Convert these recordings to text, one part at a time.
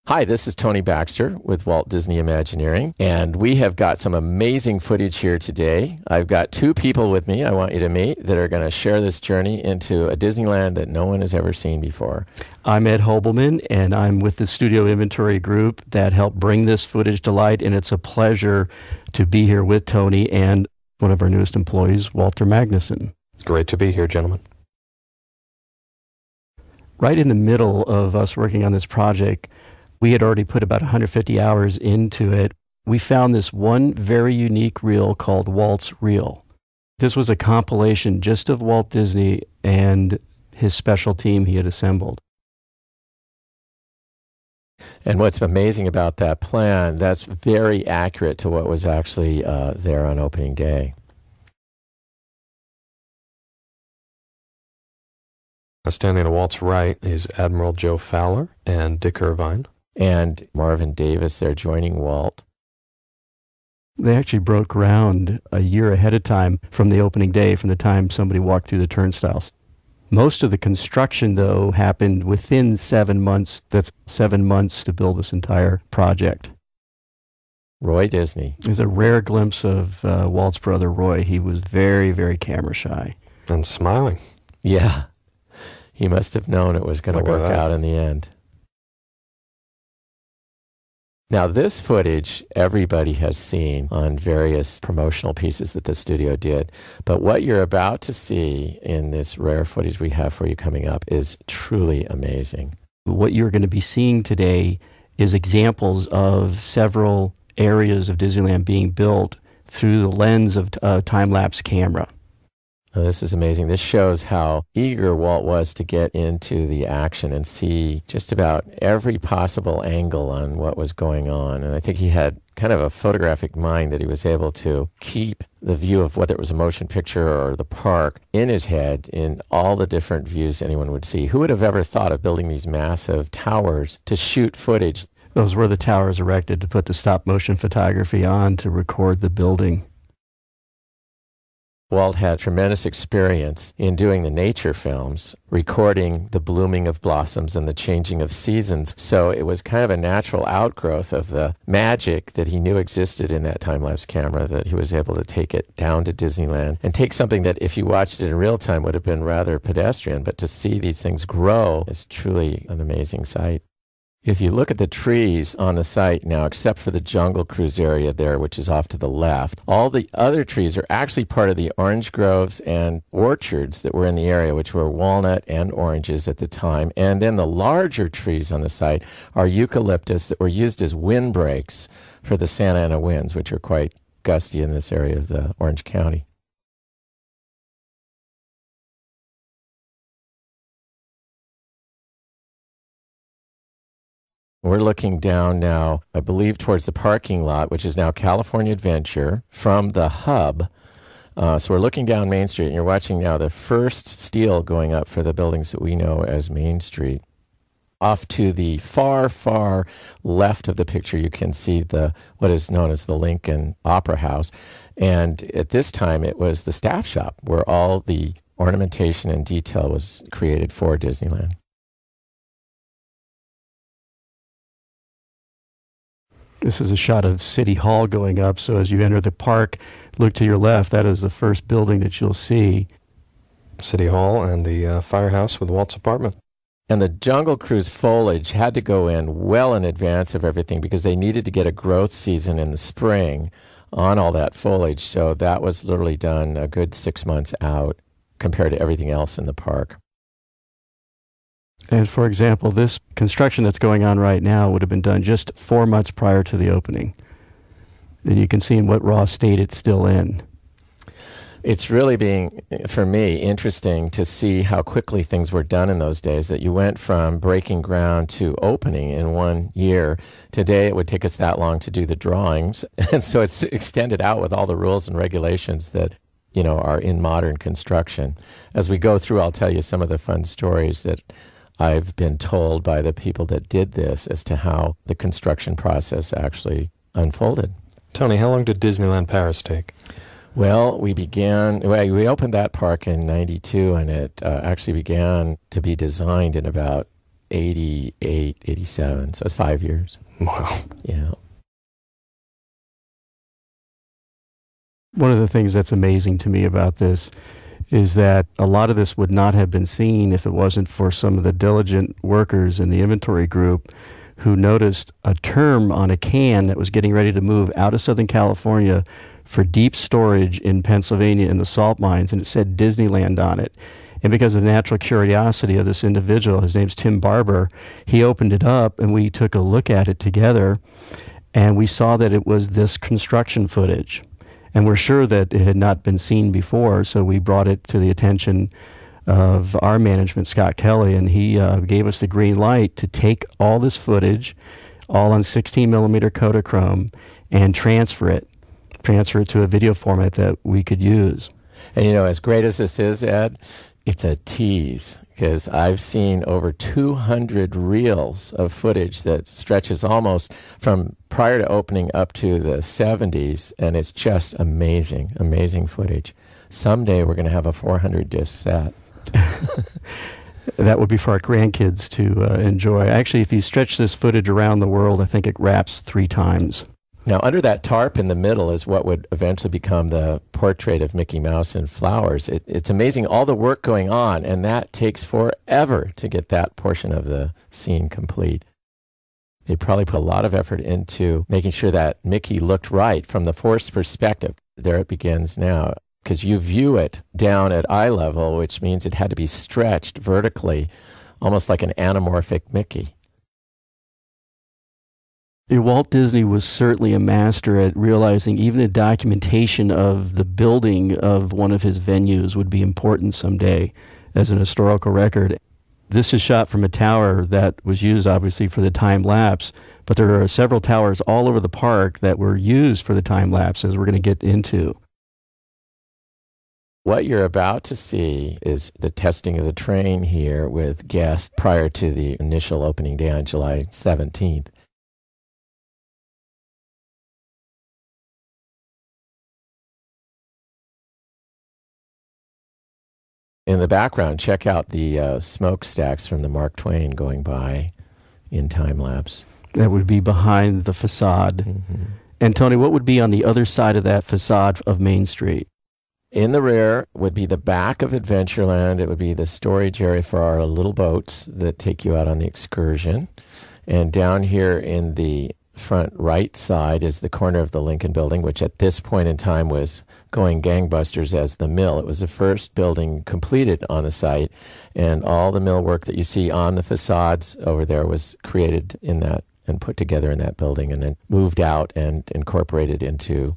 Hi, this is Tony Baxter with Walt Disney Imagineering, and we have got some amazing footage here today. I've got two people with me I want you to meet that are going to share this journey into a Disneyland that no one has ever seen before. I'm Ed Hobelman, and I'm with the Studio Inventory Group that helped bring this footage to light, and it's a pleasure to be here with Tony and one of our newest employees, Walter Magnuson. It's great to be here, gentlemen. Right in the middle of us working on this project, we had already put about 150 hours into it. We found this one very unique reel called Walt's Reel. This was a compilation just of Walt Disney and his special team he had assembled. And what's amazing about that plan, that's very accurate to what was actually there on opening day. Standing to Walt's right is Admiral Joe Fowler and Dick Irvine. And Marvin Davis there joining Walt. They actually broke ground a year ahead of time from the opening day, from the time somebody walked through the turnstiles. Most of the construction, though, happened within 7 months. That's 7 months to build this entire project. Roy Disney. There's a rare glimpse of Walt's brother, Roy. He was very, very camera shy. And smiling. Yeah. He must have known it was going to work out in the end. Now, this footage everybody has seen on various promotional pieces that the studio did, but what you're about to see in this rare footage we have for you coming up is truly amazing. What you're going to be seeing today is examples of several areas of Disneyland being built through the lens of a time-lapse camera. Oh, this is amazing. This shows how eager Walt was to get into the action and see just about every possible angle on what was going on. And I think he had kind of a photographic mind that he was able to keep the view of whether it was a motion picture or the park in his head in all the different views anyone would see. Who would have ever thought of building these massive towers to shoot footage? Those were the towers erected to put the stop-motion photography on to record the building. Walt had tremendous experience in doing the nature films, recording the blooming of blossoms and the changing of seasons. So it was kind of a natural outgrowth of the magic that he knew existed in that time-lapse camera, that he was able to take it down to Disneyland and take something that, if you watched it in real time, would have been rather pedestrian. But to see these things grow is truly an amazing sight. If you look at the trees on the site now, except for the Jungle Cruise area there, which is off to the left, all the other trees are actually part of the orange groves and orchards that were in the area, which were walnut and oranges at the time. And then the larger trees on the site are eucalyptus that were used as windbreaks for the Santa Ana winds, which are quite gusty in this area of the Orange County. We're looking down now, I believe, towards the parking lot, which is now California Adventure, from the hub. So we're looking down Main Street, and you're watching now the first steel going up for the buildings that we know as Main Street. Off to the far, far left of the picture, you can see what is known as the Lincoln Opera House. And at this time, it was the staff shop where all the ornamentation and detail was created for Disneyland. This is a shot of City Hall going up, so as you enter the park, look to your left. That is the first building that you'll see. City Hall and the firehouse with Walt's apartment. And the Jungle Cruise foliage had to go in well in advance of everything because they needed to get a growth season in the spring on all that foliage. So that was literally done a good 6 months out compared to everything else in the park. And for example, this construction that's going on right now would have been done just 4 months prior to the opening. And you can see in what raw state it's still in. It's really being, for me, interesting to see how quickly things were done in those days, that you went from breaking ground to opening in 1 year. Today, it would take us that long to do the drawings. And so it's extended out with all the rules and regulations that, are in modern construction. As we go through, I'll tell you some of the fun stories that I've been told by the people that did this as to how the construction process actually unfolded. Tony, how long did Disneyland Paris take? Well, we opened that park in '92, and it actually began to be designed in about 88, 87. So it's 5 years. Wow. Yeah. One of the things that's amazing to me about this is that a lot of this would not have been seen if it wasn't for some of the diligent workers in the inventory group who noticed a term on a can that was getting ready to move out of Southern California for deep storage in Pennsylvania in the salt mines, and it said Disneyland on it. And because of the natural curiosity of this individual, his name's Tim Barber, he opened it up and we took a look at it together, and we saw that it was this construction footage. And we're sure that it had not been seen before, so we brought it to the attention of our management, Scott Kelly, and he gave us the green light to take all this footage, all on 16 millimeter Kodachrome, and transfer it to a video format that we could use. And as great as this is, Ed, it's a tease, because I've seen over 200 reels of footage that stretches almost from prior to opening up to the 70s, and it's just amazing, amazing footage. Someday we're going to have a 400 disc set. That would be for our grandkids to enjoy. Actually, if you stretch this footage around the world, I think it wraps 3 times. Now, under that tarp in the middle is what would eventually become the portrait of Mickey Mouse in flowers. It's amazing all the work going on, and that takes forever to get that portion of the scene complete. They probably put a lot of effort into making sure that Mickey looked right from the forced perspective. There it begins now, because you view it down at eye level, which means it had to be stretched vertically, almost like an anamorphic Mickey. Walt Disney was certainly a master at realizing even the documentation of the building of one of his venues would be important someday as an historical record. This is shot from a tower that was used obviously for the time-lapse, but there are several towers all over the park that were used for the time-lapse, as we're going to get into. What you're about to see is the testing of the train here with guests prior to the initial opening day on July 17th. In the background, check out the smokestacks from the Mark Twain going by in time-lapse. That would be behind the facade. Mm-hmm. And Tony, what would be on the other side of that facade of Main Street? In the rear would be the back of Adventureland. It would be the storage area for our little boats that take you out on the excursion. And down here in the front right side is the corner of the Lincoln Building, which at this point in time was going gangbusters as the mill. It was the first building completed on the site, and all the mill work that you see on the facades over there was created in that and put together in that building, and then moved out and incorporated into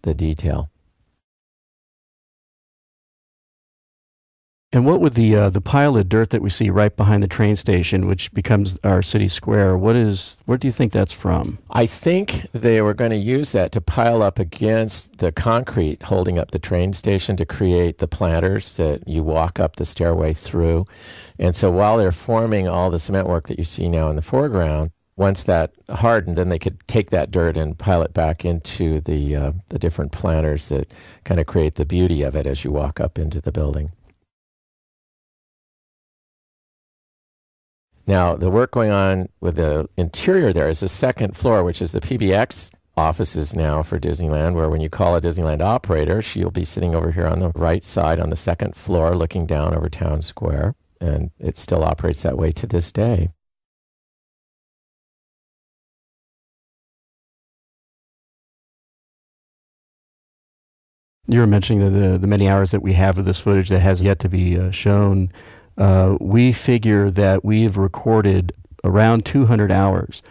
the detail. And what would the pile of dirt that we see right behind the train station, which becomes our city square, where do you think that's from? I think they were going to use that to pile up against the concrete holding up the train station to create the planters that you walk up the stairway through. And so while they're forming all the cement work that you see now in the foreground, once that hardened, then they could take that dirt and pile it back into the different planters that kind of create the beauty of it as you walk up into the building. Now, the work going on with the interior there is the second floor, which is the PBX offices now for Disneyland, where when you call a Disneyland operator, she'll be sitting over here on the right side on the second floor looking down over Town Square, and it still operates that way to this day. You were mentioning the many hours that we have of this footage that has yet to be shown. We figure that we've recorded around 200 hours.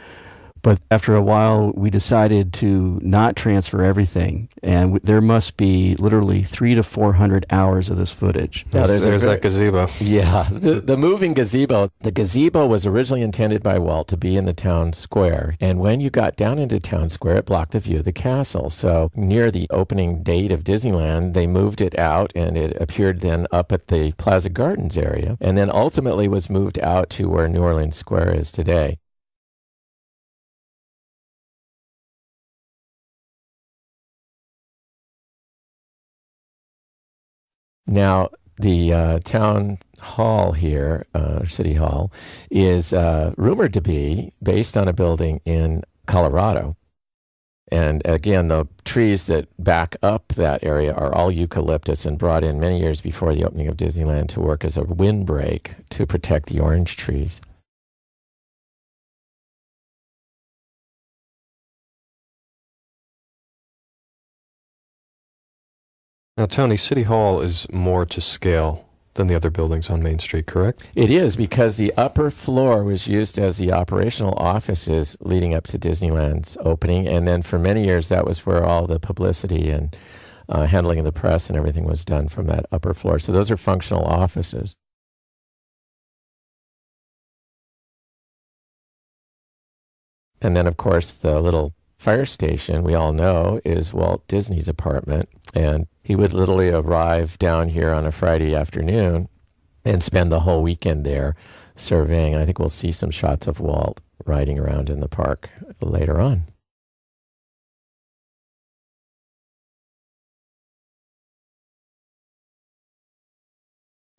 But after a while, we decided to not transfer everything, and there must be literally 300 to 400 hours of this footage. Now, there's that gazebo. Yeah, the moving gazebo. The gazebo was originally intended by Walt to be in the town square, and when you got down into town square, it blocked the view of the castle. So near the opening date of Disneyland, they moved it out, and it appeared then up at the Plaza Gardens area, and then ultimately was moved out to where New Orleans Square is today. Now, The town hall here, City Hall, is rumored to be based on a building in Colorado. And again, the trees that back up that area are all eucalyptus and brought in many years before the opening of Disneyland to work as a windbreak to protect the orange trees. Now, Tony, City Hall is more to scale than the other buildings on Main Street, correct? It is, because the upper floor was used as the operational offices leading up to Disneyland's opening, and then for many years that was where all the publicity and handling of the press and everything was done from that upper floor. So those are functional offices. And then, of course, the little fire station, we all know, is Walt Disney's apartment. And he would literally arrive down here on a Friday afternoon and spend the whole weekend there surveying. And I think we'll see some shots of Walt riding around in the park later on.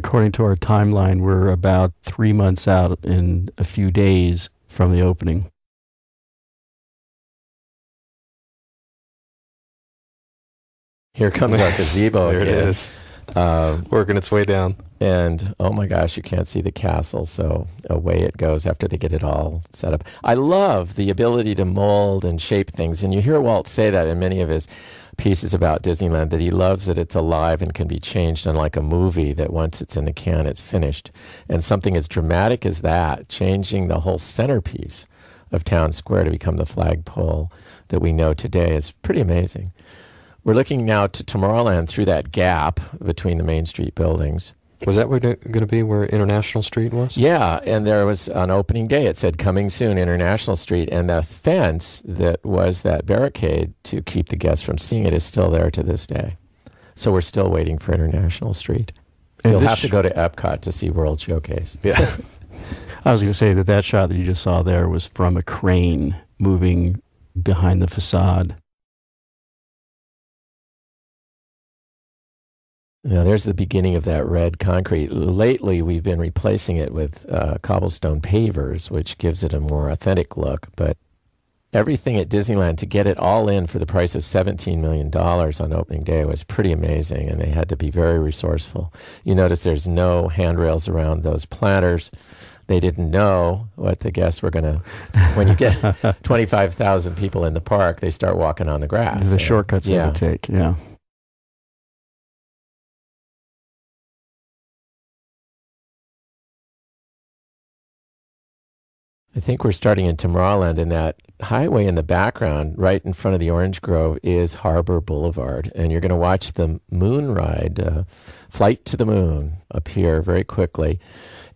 According to our timeline, we're about 3 months out in a few days from the opening. Here comes our gazebo. There it is, working its way down. And oh my gosh, you can't see the castle, so away it goes after they get it all set up. I love the ability to mold and shape things, and you hear Walt say that in many of his pieces about Disneyland, that he loves that it's alive and can be changed, unlike a movie that once it's in the can, it's finished. And something as dramatic as that, changing the whole centerpiece of Town Square to become the flagpole that we know today, is pretty amazing. We're looking now to Tomorrowland through that gap between the Main Street buildings. Was that going to be where International Street was? Yeah, and there was, on opening day, it said, "Coming soon, International Street," and the fence that was that barricade to keep the guests from seeing it is still there to this day. So we're still waiting for International Street. And you'll have to go to Epcot to see World Showcase. Yeah. I was going to say that shot that you just saw there was from a crane moving behind the facade. Now, there's the beginning of that red concrete. Lately, we've been replacing it with cobblestone pavers, which gives it a more authentic look. But everything at Disneyland, to get it all in for the price of $17 million on opening day, was pretty amazing, and they had to be very resourceful. You notice there's no handrails around those planters. They didn't know what the guests were going to... When you get 25,000 people in the park, they start walking on the grass. The shortcuts they would take, yeah. I think we're starting in Tomorrowland, and that highway in the background, right in front of the Orange Grove, is Harbor Boulevard. And you're going to watch the moon ride, Flight to the Moon, appear very quickly.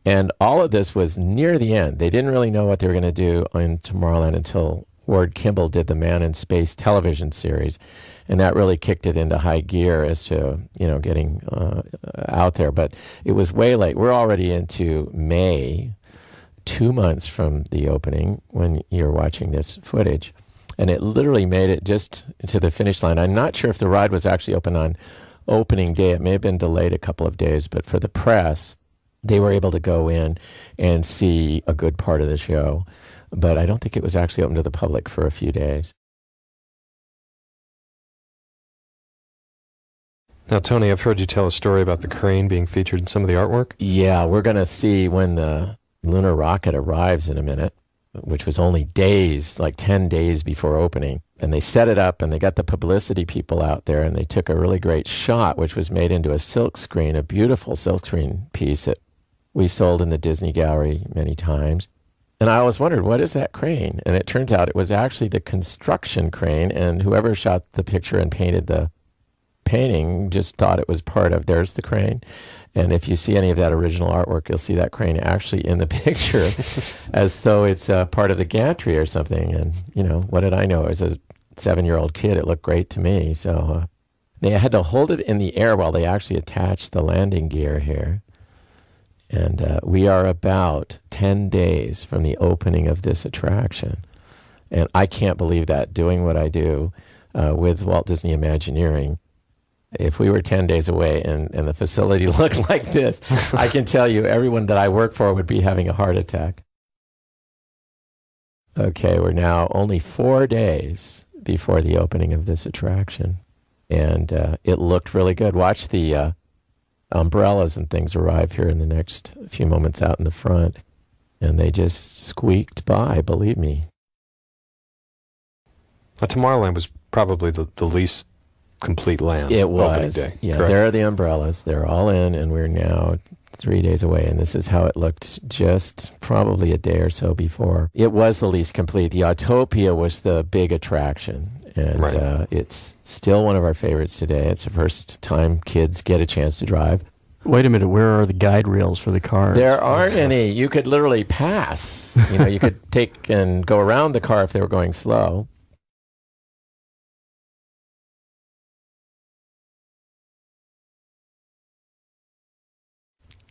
And all of this was near the end. They didn't really know what they were going to do in Tomorrowland until Ward Kimball did the Man in Space television series. And that really kicked it into high gear as to, getting out there. But it was way late. We're already into May, 2 months from the opening when you're watching this footage. And it literally made it just to the finish line. I'm not sure if the ride was actually open on opening day. It may have been delayed a couple of days, but for the press, they were able to go in and see a good part of the show. But I don't think it was actually open to the public for a few days. Now, Tony, I've heard you tell a story about the crane being featured in some of the artwork. Yeah, we're going to see when the lunar rocket arrives in a minute, which was only days, like 10 days before opening. And they set it up, and they got the publicity people out there, and they took a really great shot, which was made into a silk screen, a beautiful silk screen piece that we sold in the Disney Gallery many times. And I always wondered, what is that crane? And it turns out it was actually the construction crane, and whoever shot the picture and painted the painting just thought it was part of, there's the crane. And if you see any of that original artwork, you'll see that crane actually in the picture as though it's part of the gantry or something. And, what did I know? As a 7-year-old kid, it looked great to me. So they had to hold it in the air while they actually attached the landing gear here. And we are about 10 days from the opening of this attraction. And I can't believe that, doing what I do with Walt Disney Imagineering, If we were 10 days away and the facility looked like this, I can tell you everyone that I work for would be having a heart attack. Okay, we're now only 4 days before the opening of this attraction. And it looked really good. Watch the umbrellas and things arrive here in the next few moments out in the front. And they just squeaked by, believe me. Tomorrowland was probably the least complete land. It opening was. Day, Yeah, correct? there are the umbrellas. They're all in, and we're now 3 days away. And this is how it looked just probably a day or so before. It was the least complete. The Autopia was the big attraction. And Right. It's still one of our favorites today. It's the first time kids get a chance to drive. Wait a minute, where are the guide rails for the cars? There aren't any. You could literally pass. You could take and go around the car if they were going slow.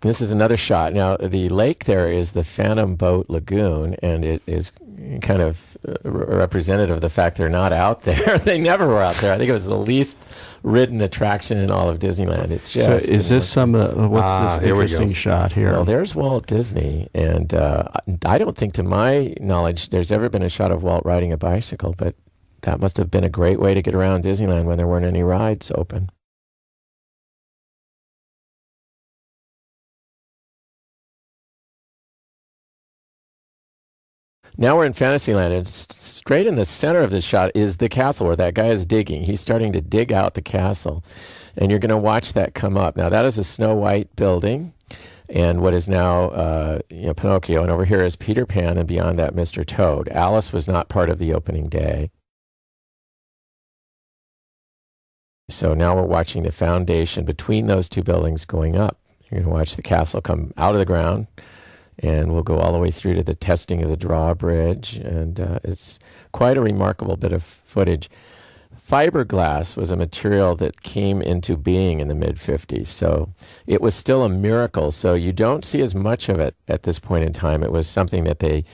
This is another shot. Now, the lake there is the Phantom Boat Lagoon, and it is kind of representative of the fact they're not out there. They never were out there. I think it was the least ridden attraction in all of Disneyland. It just So is this some, what's this here we interesting go. shot here? Well, there's Walt Disney, and I don't think, to my knowledge, there's ever been a shot of Walt riding a bicycle, but that must have been a great way to get around Disneyland when there weren't any rides open. Now we're in Fantasyland, and straight in the center of this shot is the castle where that guy is digging. He's starting to dig out the castle, and you're going to watch that come up. Now, that is a Snow White building, and what is now Pinocchio, and over here is Peter Pan, and beyond that, Mr. Toad. Alice was not part of the opening day. So now we're watching the foundation between those two buildings going up. You're going to watch the castle come out of the ground, and we'll go all the way through to the testing of the drawbridge, and it's quite a remarkable bit of footage. Fiberglass was a material that came into being in the mid-50s, so it was still a miracle. So you don't see as much of it at this point in time. It was something that they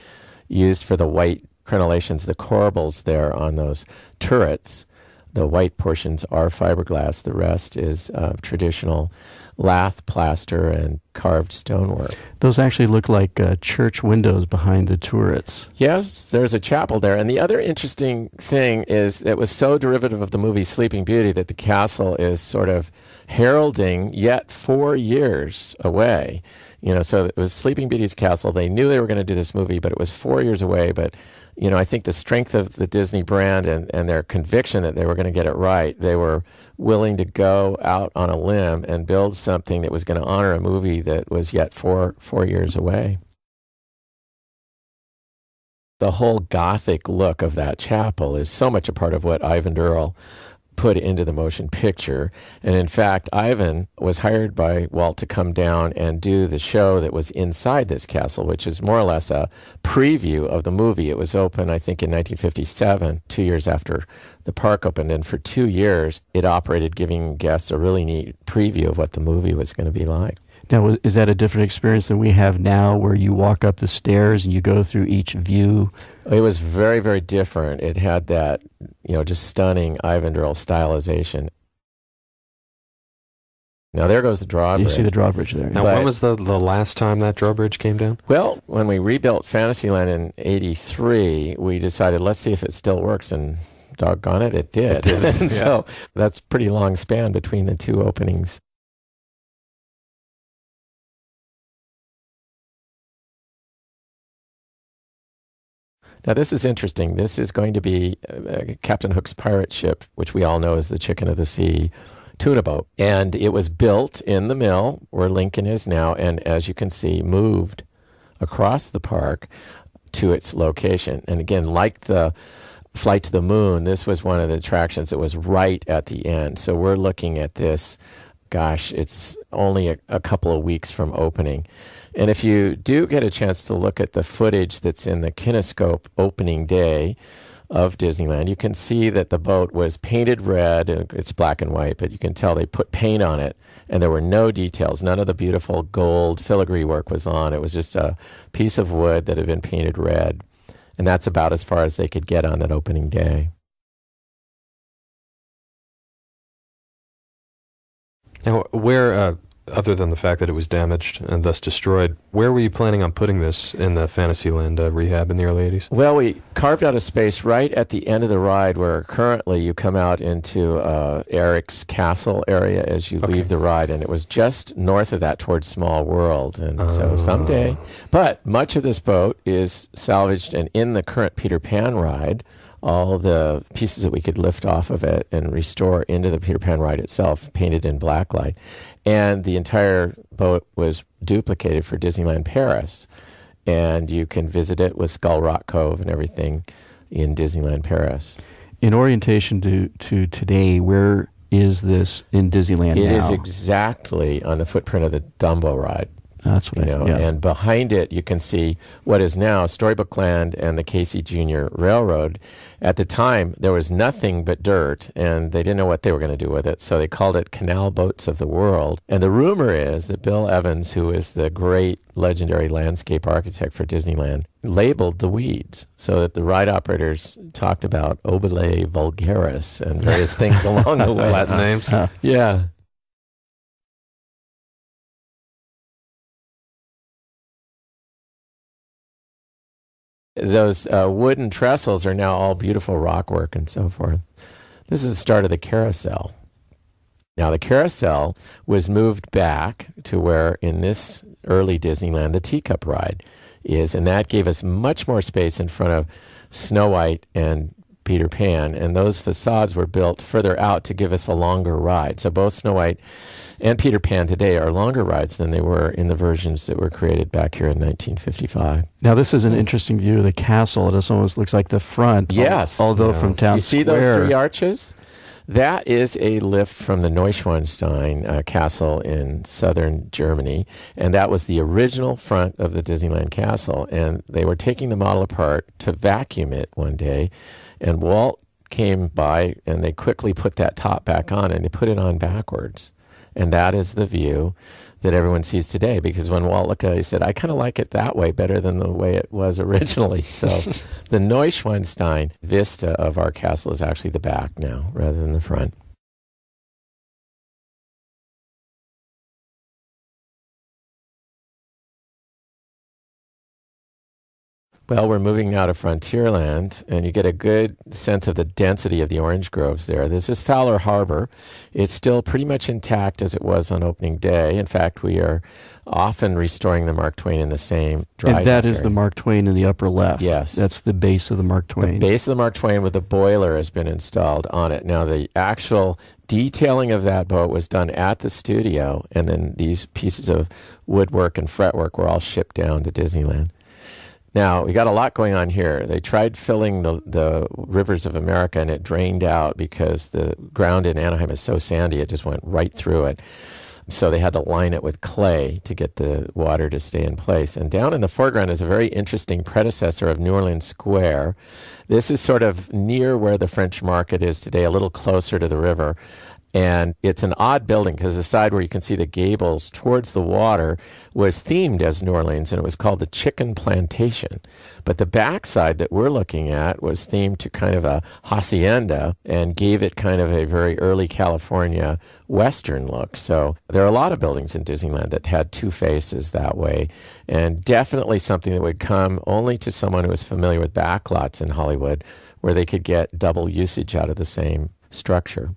used for the white crenellations, the corbels there on those turrets. The white portions are fiberglass. The rest is traditional lath plaster and carved stonework. Those actually look like church windows behind the turrets. Yes, there's a chapel there. And the other interesting thing is it was so derivative of the movie Sleeping Beauty that the castle is sort of heralding yet 4 years away. So it was Sleeping Beauty's castle. They knew they were going to do this movie, but it was 4 years away. But I think the strength of the Disney brand and their conviction that they were going to get it right, they were willing to go out on a limb and build something that was going to honor a movie that was yet four years away. The whole Gothic look of that chapel is so much a part of what Ivan Durrell put into the motion picture. And in fact, Ivan was hired by Walt to come down and do the show that was inside this castle, which is more or less a preview of the movie. It was open, I think, in 1957, 2 years after the park opened. And for 2 years, it operated, giving guests a really neat preview of what the movie was going to be like. Now, is that a different experience than we have now, where you walk up the stairs and you go through each view? It was very, very different. It had that, just stunning Ivan Durrell stylization. Now, there goes the drawbridge. You see the drawbridge there. Now, when was the last time that drawbridge came down? Well, when we rebuilt Fantasyland in '83, we decided, let's see if it still works, and doggone it, it did. And so that's a pretty long span between the two openings. Now, this is interesting. This is going to be Captain Hook's pirate ship, which we all know as the Chicken of the Sea tuna boat. And it was built in the mill where Lincoln is now, and as you can see, moved across the park to its location. And again, like the Flight to the Moon, this was one of the attractions that was right at the end. So we're looking at this, gosh, it's only a couple of weeks from opening. And if you do get a chance to look at the footage that's in the Kinescope opening day of Disneyland, you can see that the boat was painted red. It's black and white, but you can tell they put paint on it, and there were no details. None of the beautiful gold filigree work was on. It was just a piece of wood that had been painted red, and that's about as far as they could get on that opening day. Now, where, other than the fact that it was damaged and thus destroyed, where were you planning on putting this in the Fantasyland rehab in the early 80s? Well, we carved out a space right at the end of the ride where currently you come out into Eric's castle area as you leave the ride, and it was just north of that towards Small World. And so someday, but much of this boat is salvaged, and in the current Peter Pan ride, all the pieces that we could lift off of it and restore into the Peter Pan ride itself, painted in blacklight. And the entire boat was duplicated for Disneyland Paris. And you can visit it with Skull Rock Cove and everything in Disneyland Paris. In orientation to today, where is this in Disneyland now? It is exactly on the footprint of the Dumbo ride. That's what I know. Yeah. And behind it, you can see what is now Storybook Land and the Casey Jr. Railroad. At the time, there was nothing but dirt, and they didn't know what they were going to do with it, so they called it Canal Boats of the World. And the rumor is that Bill Evans, who is the great legendary landscape architect for Disneyland, labeled the weeds so that the ride operators talked about obile vulgaris and various things along the way. Latin names. Yeah. Those wooden trestles are now all beautiful rockwork and so forth. This is the start of the carousel. Now, the carousel was moved back to where, in this early Disneyland, the teacup ride is, and that gave us much more space in front of Snow White and Peter Pan, and those facades were built further out to give us a longer ride. So both Snow White and Peter Pan today are longer rides than they were in the versions that were created back here in 1955. Now, this is an interesting view of the castle. It almost looks like the front. Yes. Although from Town Square. You see those three arches? That is a lift from the Neuschwanstein castle in southern Germany, and that was the original front of the Disneyland castle. And they were taking the model apart to vacuum it one day, and Walt came by, and they quickly put that top back on, and they put it on backwards. And that is the view that everyone sees today, because when Walt looked at it, he said, I kind of like it that way better than the way it was originally. So the Neuschwanstein vista of our castle is actually the back now rather than the front. Well, we're moving now to Frontierland, and you get a good sense of the density of the orange groves there. This is Fowler Harbor. It's still pretty much intact as it was on opening day. In fact, we are often restoring the Mark Twain in the same dry And that dock is area. the Mark Twain in the upper left. Yes. That's the base of the Mark Twain. The base of the Mark Twain with the boiler has been installed on it. Now, the actual detailing of that boat was done at the studio, and then these pieces of woodwork and fretwork were all shipped down to Disneyland. Now, we got a lot going on here. They tried filling the rivers of America, and it drained out because the ground in Anaheim is so sandy, it just went right through it. So they had to line it with clay to get the water to stay in place. And down in the foreground is a very interesting predecessor of New Orleans Square. This is sort of near where the French Market is today, a little closer to the river. And it's an odd building because the side where you can see the gables towards the water was themed as New Orleans, and it was called the Chicken Plantation. But the back side that we're looking at was themed to kind of a hacienda and gave it kind of a very early California Western look. So there are a lot of buildings in Disneyland that had two faces that way, and definitely something that would come only to someone who was familiar with backlots in Hollywood, where they could get double usage out of the same structure.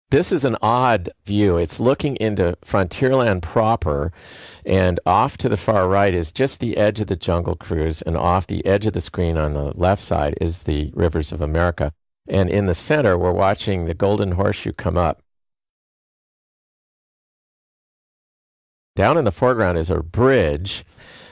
This is an odd view. It's looking into Frontierland proper, and off to the far right is just the edge of the Jungle Cruise, and off the edge of the screen on the left side is the Rivers of America. And in the center, we're watching the Golden Horseshoe come up. Down in the foreground is a bridge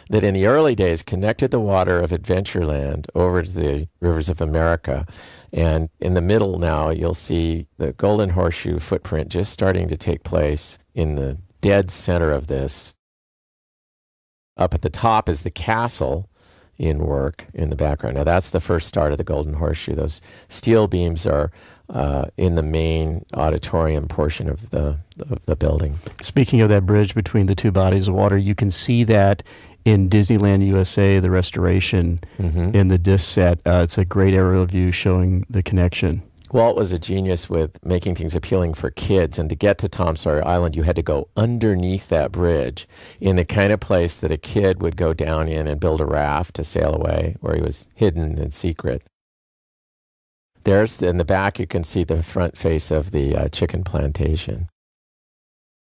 that in the early days connected the water of Adventureland over to the Rivers of America. And in the middle now, you'll see the Golden Horseshoe footprint just starting to take place in the dead center of this. Up at the top is the castle in work in the background. Now that's the first start of the Golden Horseshoe. Those steel beams are in the main auditorium portion of the building. Speaking of that bridge between the two bodies of water, you can see that in Disneyland USA, the restoration in the disc set. It's a great aerial view showing the connection. Walt was a genius with making things appealing for kids, and to get to Tom Sawyer Island, you had to go underneath that bridge in the kind of place that a kid would go down in and build a raft to sail away, where he was hidden in secret. There's, in the back, you can see the front face of the chicken plantation.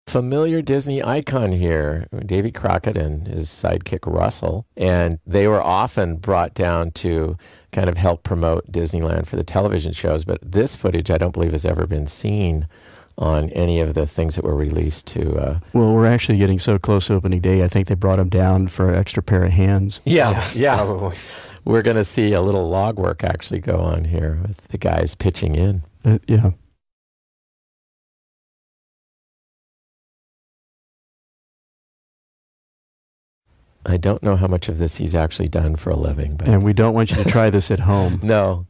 Familiar Disney icon here, Davy Crockett and his sidekick Russell, and they were often brought down to kind of help promote Disneyland for the television shows, but this footage I don't believe has ever been seen on any of the things that were released to... Well, we're actually getting so close to opening day, I think they brought them down for an extra pair of hands. Yeah. Probably. We're going to see a little log work actually go on here with the guys pitching in. Yeah. I don't know how much of this he's actually done for a living. But And we don't want you to try this at home. no.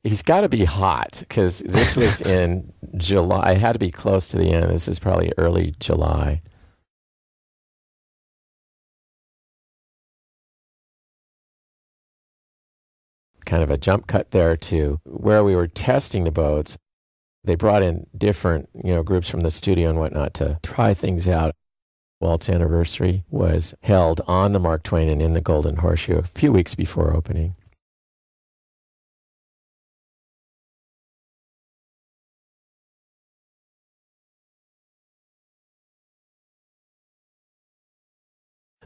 He's got to be hot, because this was in July. It had to be close to the end. This is probably early July. Kind of a jump cut there to where we were testing the boats. They brought in different, groups from the studio and whatnot to try things out. Walt's anniversary was held on the Mark Twain and in the Golden Horseshoe a few weeks before opening.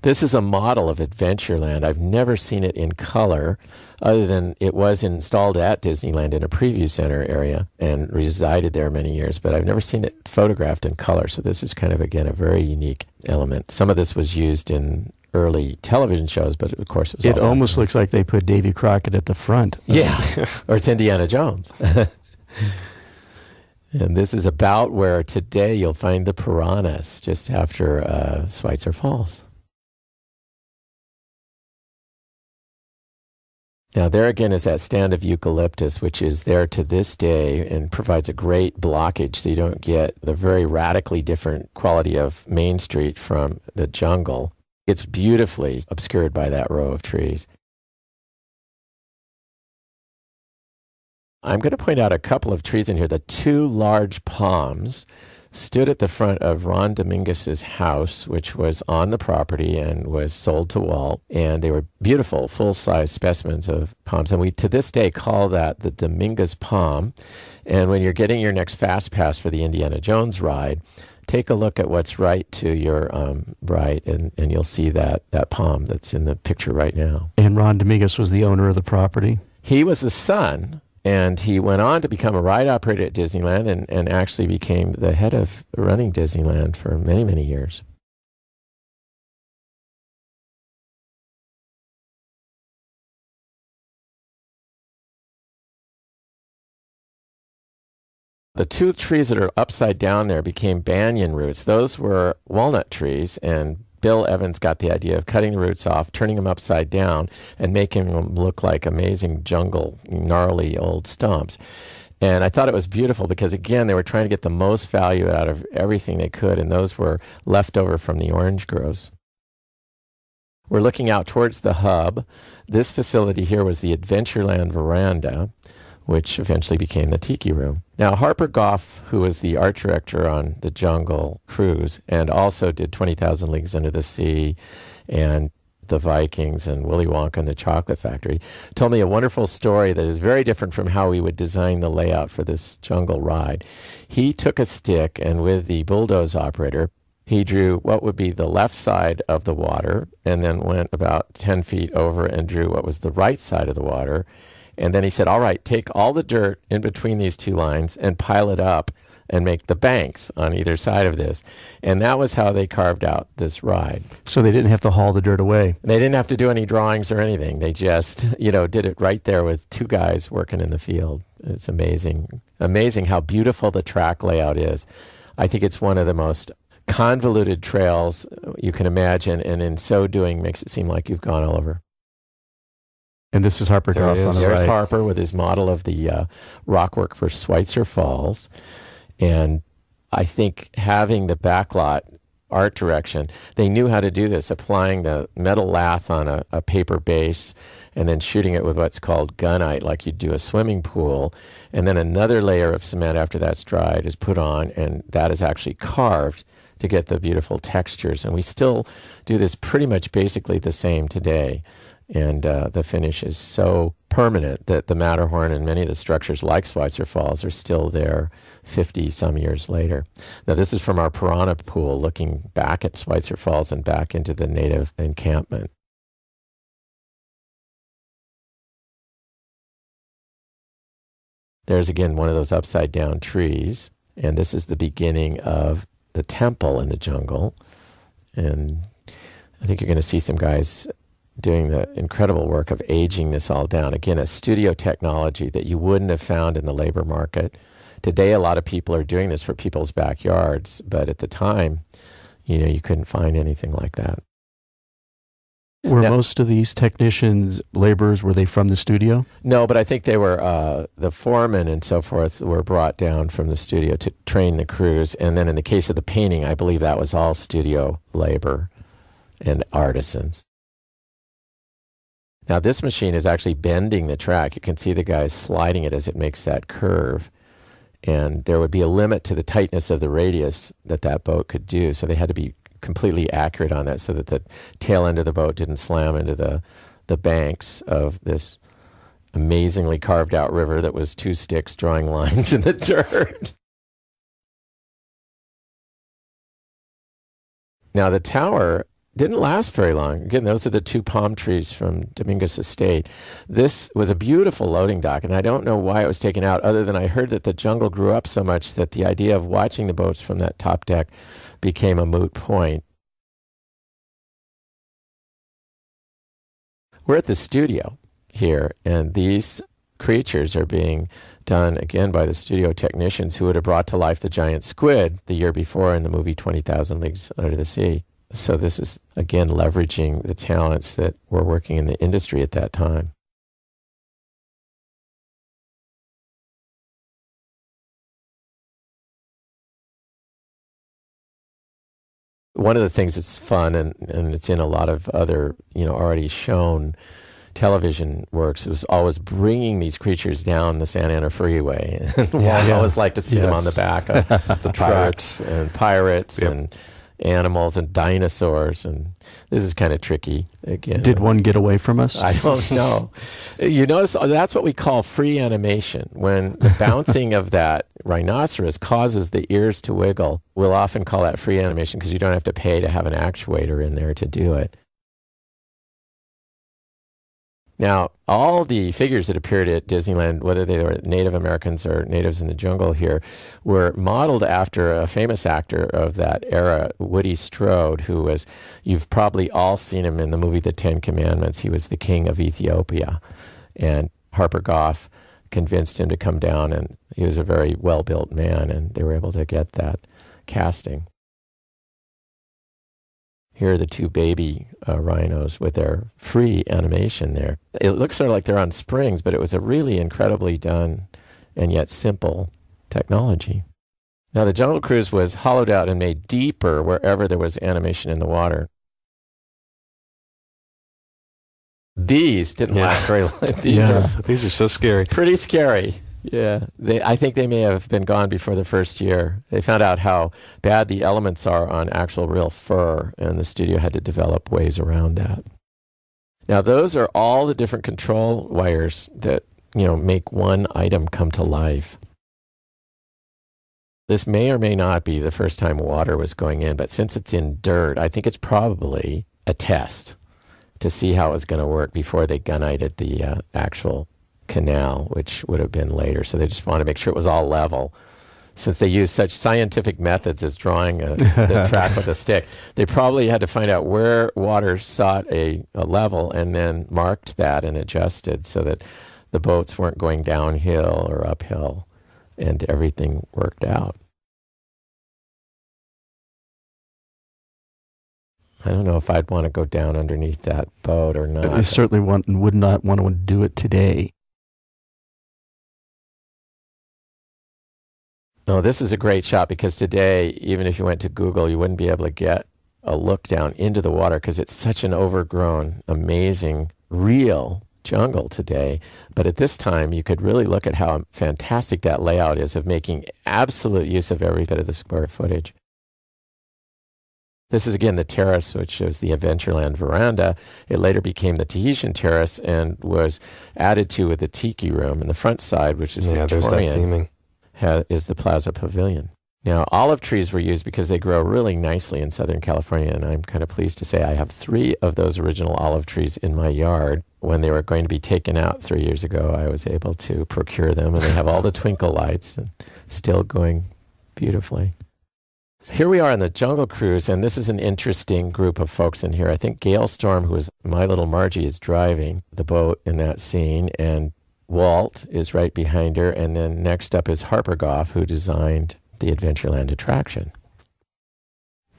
This is a model of Adventureland. I've never seen it in color, other than it was installed at Disneyland in a preview center area and resided there many years, but I've never seen it photographed in color, so this is kind of, again, a very unique element. Some of this was used in early television shows, but of course it was It almost looks like they put Davy Crockett at the front. Yeah, or it's Indiana Jones. And this is about where today you'll find the piranhas, just after Schweitzer Falls. Now, there again is that stand of eucalyptus, which is there to this day and provides a great blockage so you don't get the very radically different quality of Main Street from the jungle. It's beautifully obscured by that row of trees. I'm going to point out a couple of trees in here. The two large palms stood at the front of Ron Dominguez's house, which was on the property and was sold to Walt. And they were beautiful, full-size specimens of palms. And we, to this day, call that the Dominguez palm. And when you're getting your next Fast Pass for the Indiana Jones ride, take a look at what's right to your right, and you'll see that palm that's in the picture right now. And Ron Dominguez was the owner of the property? He was the son. And he went on to become a ride operator at Disneyland and actually became the head of running Disneyland for many, many years. The two trees that are upside down there became banyan roots. Those were walnut trees, and Bill Evans got the idea of cutting the roots off, turning them upside down, and making them look like amazing jungle, gnarly old stumps. And I thought it was beautiful because, again, they were trying to get the most value out of everything they could, and those were left over from the orange groves. We're looking out towards the hub. This facility here was the Adventureland Veranda, which eventually became the Tiki Room. Now, Harper Goff, who was the art director on the Jungle Cruise and also did 20,000 Leagues Under the Sea and The Vikings and Willy Wonka and the Chocolate Factory, told me a wonderful story that is very different from how we would design the layout for this jungle ride. He took a stick and with the bulldoze operator, he drew what would be the left side of the water and then went about 10 feet over and drew what was the right side of the water. And then he said, all right, take all the dirt in between these two lines and pile it up and make the banks on either side of this. And that was how they carved out this ride. So they didn't have to haul the dirt away. They didn't have to do any drawings or anything. They just, did it right there with two guys working in the field. It's amazing. Amazing how beautiful the track layout is. I think it's one of the most convoluted trails you can imagine, and in so doing makes it seem like you've gone all over. And this is Harper There Goff he on is. the There's right. Harper with his model of the rockwork for Schweitzer Falls. And I think having the backlot art direction, they knew how to do this, applying the metal lath on a paper base and then shooting it with what's called gunite, like you'd do a swimming pool. And then another layer of cement after that's dried is put on, and that is actually carved to get the beautiful textures. And we still do this pretty much basically the same today. And the finish is so permanent that the Matterhorn and many of the structures like Schweitzer Falls are still there 50-some years later. Now, this is from our piranha pool, looking back at Schweitzer Falls and back into the native encampment. There's, again, one of those upside-down trees, and this is the beginning of the temple in the jungle. And I think you're going to see some guys doing the incredible work of aging this all down. Again, a studio technology that you wouldn't have found in the labor market. Today, a lot of people are doing this for people's backyards, but at the time, you couldn't find anything like that. Were most of these technicians, laborers, were they from the studio? No, but I think they were, the foremen and so forth were brought down from the studio to train the crews. And then in the case of the painting, I believe that was all studio labor and artisans. Now, this machine is actually bending the track. You can see the guys sliding it as it makes that curve. And there would be a limit to the tightness of the radius that boat could do. So they had to be completely accurate on that so that the tail end of the boat didn't slam into the banks of this amazingly carved out river that was two sticks drawing lines in the dirt. Now, the tower didn't last very long. Again, those are the two palm trees from Dominguez Estate. This was a beautiful loading dock, and I don't know why it was taken out, other than I heard that the jungle grew up so much that the idea of watching the boats from that top deck became a moot point. We're at the studio here, and these creatures are being done again by the studio technicians who would have brought to life the giant squid the year before in the movie 20,000 Leagues Under the Sea. So this is, again, leveraging the talents that were working in the industry at that time. One of the things that's fun, and it's in a lot of other, already shown television works, is always bringing these creatures down the Santa Ana Freeway. I always like to see them on the back of the trucks and pirates and animals and dinosaurs, and this is kind of tricky again. Did one get away from us? I don't know. You notice that's what we call free animation. When the bouncing of that rhinoceros causes the ears to wiggle, we'll often call that free animation because you don't have to pay to have an actuator in there to do it. Now, all the figures that appeared at Disneyland, whether they were Native Americans or natives in the jungle here, were modeled after a famous actor of that era, Woody Strode, who was, you've probably all seen him in the movie The Ten Commandments. He was the king of Ethiopia. And Harper Goff convinced him to come down, and he was a very well-built man, and they were able to get that casting. Here are the two baby rhinos with their free animation there. It looks sort of like they're on springs, but it was a really incredibly done and yet simple technology. Now, the Jungle Cruise was hollowed out and made deeper wherever there was animation in the water. These didn't last very long. These are so scary. Pretty scary. Yeah, I think they may have been gone before the first year. They found out how bad the elements are on actual real fur, and the studio had to develop ways around that. Now, those are all the different control wires that, make one item come to life. This may or may not be the first time water was going in, but since it's in dirt, I think it's probably a test to see how it was going to work before they gunnited the actual canal, which would have been later. So they just wanted to make sure it was all level. Since they used such scientific methods as drawing the track with a stick, they probably had to find out where water sought a level and then marked that and adjusted so that the boats weren't going downhill or uphill, and everything worked out. I don't know if I'd want to go down underneath that boat or not. I certainly would not want to do it today. No, this is a great shot because today, even if you went to Google, you wouldn't be able to get a look down into the water because it's such an overgrown, amazing, real jungle today. But at this time, you could really look at how fantastic that layout is of making absolute use of every bit of the square footage. This is, again, the terrace, which is the Adventureland veranda. It later became the Tahitian terrace and was added to with the tiki room. And the front side, which is Victorian, there's that theming. Is the Plaza Pavilion. Now, olive trees were used because they grow really nicely in Southern California, and I'm kind of pleased to say I have 3 of those original olive trees in my yard. When they were going to be taken out 3 years ago, I was able to procure them, and they have all the twinkle lights and still going beautifully. Here we are on the Jungle Cruise, and this is an interesting group of folks in here. I think Gail Storm, who is My Little Margie, is driving the boat in that scene, and Walt is right behind her, and then next up is Harper Goff, who designed the Adventureland attraction.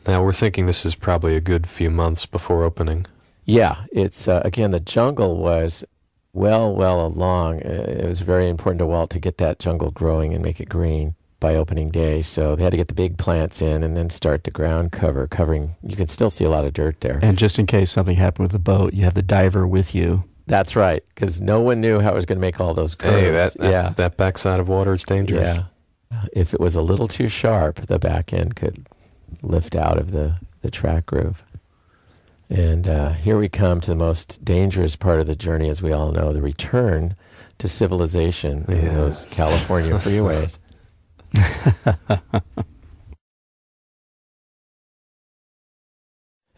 Now, we're thinking this is probably a good few months before opening. Yeah, it's, again, the jungle was well along. It was very important to Walt to get that jungle growing and make it green by opening day, so they had to get the big plants in and then start the ground covering. You can still see a lot of dirt there. And just in case something happened with the boat, you have the diver with you. That's right, because no one knew how it was going to make all those curves. Hey, that backside of water is dangerous. Yeah. If it was a little too sharp, the back end could lift out of the track groove. And here we come to the most dangerous part of the journey, as we all know, the return to civilization in those California freeways.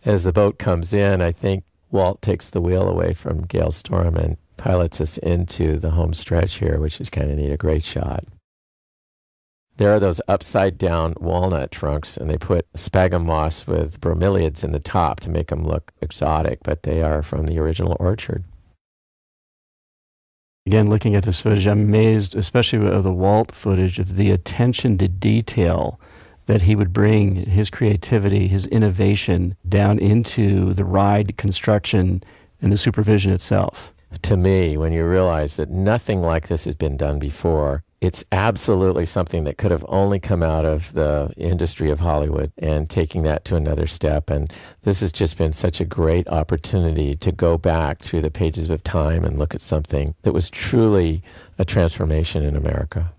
As the boat comes in, I think Walt takes the wheel away from Gail Storm and pilots us into the home stretch here, which is kind of neat, a great shot. There are those upside-down walnut trunks, and they put sphagnum moss with bromeliads in the top to make them look exotic, but they are from the original orchard. Again, looking at this footage, I'm amazed, especially of the Walt footage, of the attention to detail that he would bring, his creativity, his innovation, down into the ride construction and the supervision itself. To me, when you realize that nothing like this has been done before, it's absolutely something that could have only come out of the industry of Hollywood, and taking that to another step. And this has just been such a great opportunity to go back through the pages of time and look at something that was truly a transformation in America.